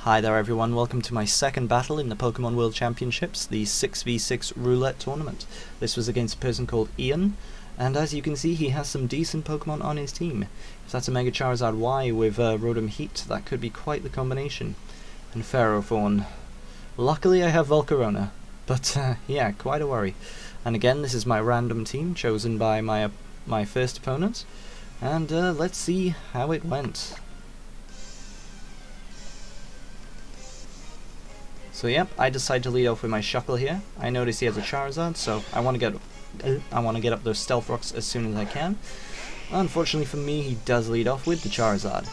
Hi there everyone, welcome to my second battle in the Pokemon World Championships, the 6v6 Roulette tournament. This was against a person called Ian, and as you can see he has some decent Pokemon on his team. If that's a Mega Charizard Y with Rotom Heat, that could be quite the combination. And Ferrothorn. Luckily I have Volcarona, but yeah, quite a worry. And again, this is my random team, chosen by my first opponent, and let's see how it went. So yep, I decide to lead off with my Shuckle here. I notice he has a Charizard, so I want to get up those Stealth Rocks as soon as I can. Unfortunately for me, he does lead off with the Charizard.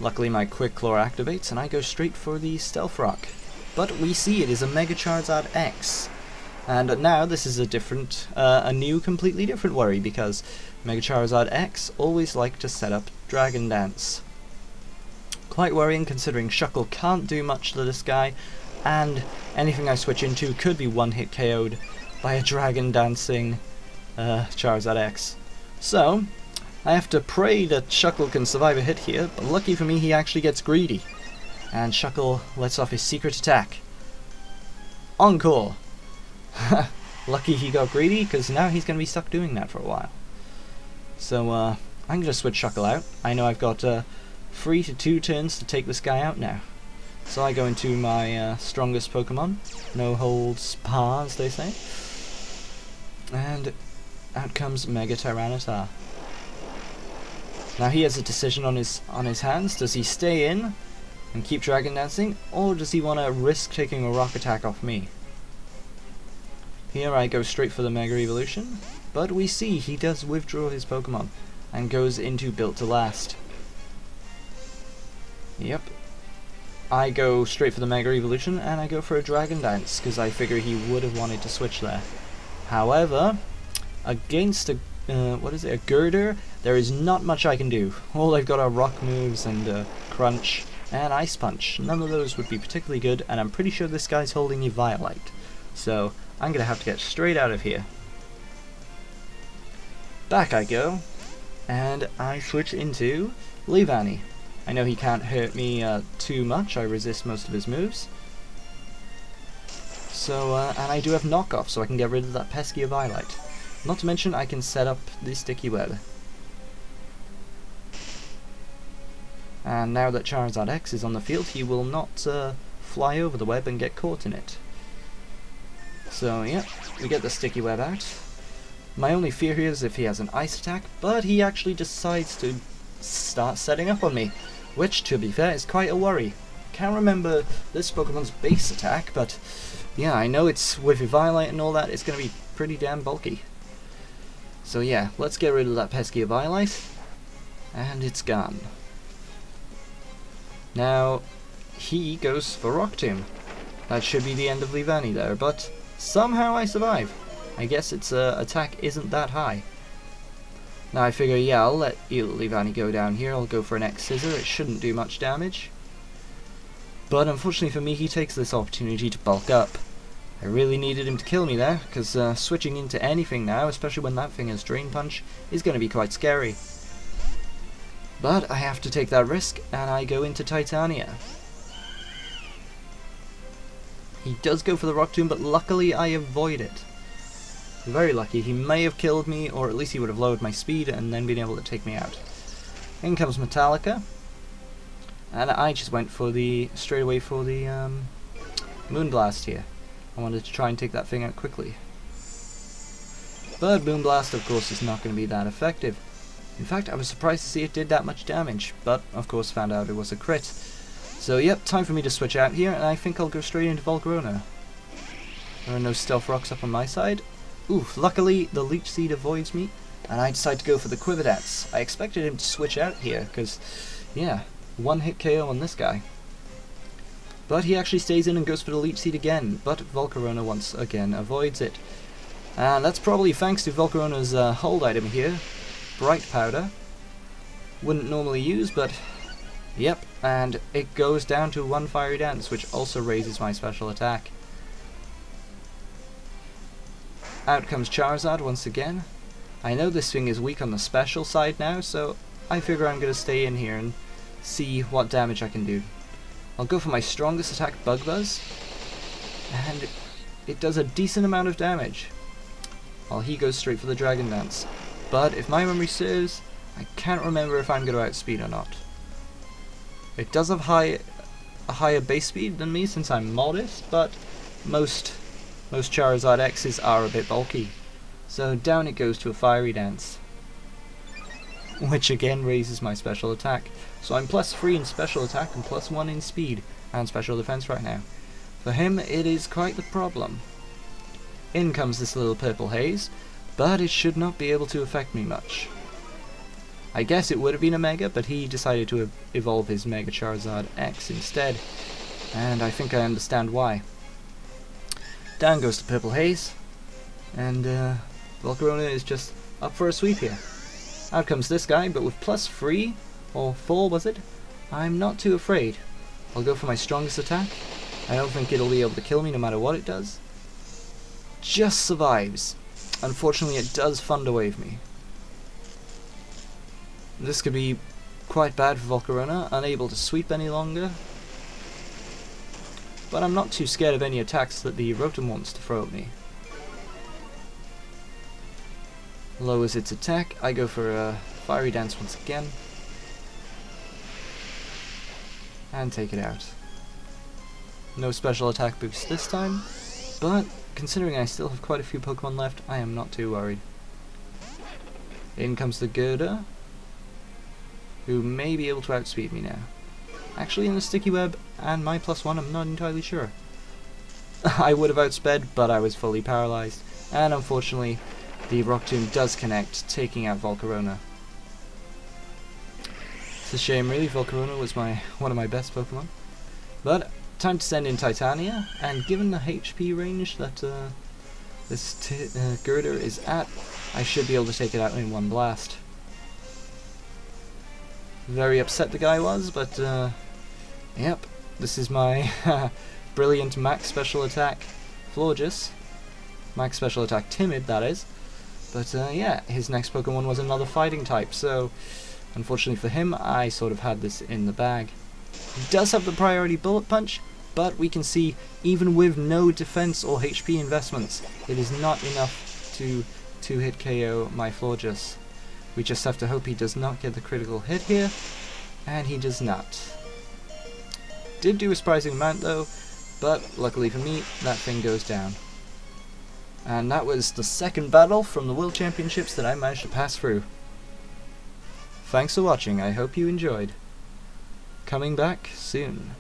Luckily my Quick Claw activates and I go straight for the Stealth Rock. But we see it is a Mega Charizard X. And now this is a new completely different worry, because Mega Charizard X always like to set up Dragon Dance. Quite worrying considering Shuckle can't do much to this guy, and anything I switch into could be one-hit KO'd by a Dragon Dancing Charizard X. So, I have to pray that Shuckle can survive a hit here, but lucky for me he actually gets greedy. And Shuckle lets off his secret attack. Encore! Lucky he got greedy, because now he's going to be stuck doing that for a while. So, I'm going to switch Shuckle out. I know I've got 3 to 2 turns to take this guy out now. So I go into my strongest Pokemon, no holds barred, as they say, and out comes Mega Tyranitar. Now he has a decision on his hands. Does he stay in and keep Dragon Dancing, or does he want to risk taking a Rock Attack off me? Here I go straight for the Mega Evolution, but we see he does withdraw his Pokemon and goes into Built to Last. Yep. I go straight for the Mega Evolution and I go for a Dragon Dance because I figure he would have wanted to switch there. However, against a Girder, there is not much I can do. All I've got are Rock moves and Crunch and Ice Punch. None of those would be particularly good, and I'm pretty sure this guy's holding a Violite. So I'm gonna have to get straight out of here. Back I go, and I switch into Leavanny. I know he can't hurt me too much, I resist most of his moves. So, and I do have knockoff, so I can get rid of that pesky Violite. Not to mention, I can set up the Sticky Web. And now that Charizard X is on the field, he will not fly over the web and get caught in it. So, yeah, we get the Sticky Web out. My only fear here is if he has an Ice Attack, but he actually decides to start setting up on me, which, to be fair, is quite a worry. Can't remember this Pokemon's base attack, but yeah, I know it's with Violite and all that, it's going to be pretty damn bulky. So yeah, let's get rid of that pesky Violite, and it's gone. Now, he goes for Rock Tomb. That should be the end of Leavanny there, but somehow I survive. I guess its attack isn't that high. Now I figure, yeah, I'll let Leavanny go down here. I'll go for an X-Scissor. It shouldn't do much damage. But unfortunately for me, he takes this opportunity to bulk up. I really needed him to kill me there, because switching into anything now, especially when that thing has Drain Punch, is going to be quite scary. But I have to take that risk, and I go into Titania. He does go for the Rock Tomb, but luckily I avoid it. Very lucky. He may have killed me, or at least he would have lowered my speed and then been able to take me out. In comes Metallica, and I just went for straight away for the Moonblast here. I wanted to try and take that thing out quickly. But Moonblast, of course, is not going to be that effective. In fact, I was surprised to see it did that much damage, but of course found out it was a crit. So yep, time for me to switch out here, and I think I'll go straight into Volcarona. There are no Stealth Rocks up on my side. Oof, luckily the Leech Seed avoids me, and I decide to go for the Quiver Dance. I expected him to switch out here, because, yeah, one-hit KO on this guy. But he actually stays in and goes for the Leech Seed again, but Volcarona once again avoids it. And that's probably thanks to Volcarona's hold item here, Bright Powder. Wouldn't normally use, but yep, and it goes down to one Fiery Dance, which also raises my special attack. Out comes Charizard once again. I know this thing is weak on the special side now, so I figure I'm going to stay in here and see what damage I can do. I'll go for my strongest attack, Bug Buzz, and it does a decent amount of damage, while he goes straight for the Dragon Dance. But if my memory serves, I can't remember if I'm going to outspeed or not. It does have a higher base speed than me since I'm modest, but most Charizard X's are a bit bulky. So down it goes to a Fiery Dance, which again raises my special attack. So I'm +3 in special attack and +1 in speed and special defense right now. For him, it is quite the problem. In comes this little purple haze, but it should not be able to affect me much. I guess it would have been a Mega, but he decided to evolve his Mega Charizard X instead, and I think I understand why. Down goes the purple haze, and Volcarona is just up for a sweep here. Out comes this guy, but with +3, or 4 was it? I'm not too afraid. I'll go for my strongest attack. I don't think it'll be able to kill me no matter what it does. Just survives. Unfortunately, it does Thunder Wave me. This could be quite bad for Volcarona, unable to sweep any longer. But I'm not too scared of any attacks that the Rotom wants to throw at me. Lowers its attack. I go for a Fiery Dance once again. And take it out. No special attack boost this time, but considering I still have quite a few Pokemon left, I am not too worried. In comes the Gerda, who may be able to outspeed me now. Actually, in the Sticky Web and my +1, I'm not entirely sure. I would have outsped, but I was fully paralyzed, and unfortunately, the Rock Tomb does connect, taking out Volcarona. It's a shame, really. Volcarona was one of my best Pokemon. But time to send in Titania, and given the HP range that this Girder is at, I should be able to take it out in one blast. Very upset the guy was, but yep, this is my brilliant max special attack Florges. Max special attack Timid, that is. But yeah, his next Pokemon was another fighting type, so unfortunately for him, I sort of had this in the bag. He does have the priority Bullet Punch, but we can see even with no defense or HP investments, it is not enough to hit KO my Florges. We just have to hope he does not get the critical hit here, and he does not. Did do a surprising amount though, but luckily for me, that thing goes down. And that was the second battle from the World Championships that I managed to pass through. Thanks for watching, I hope you enjoyed. Coming back soon.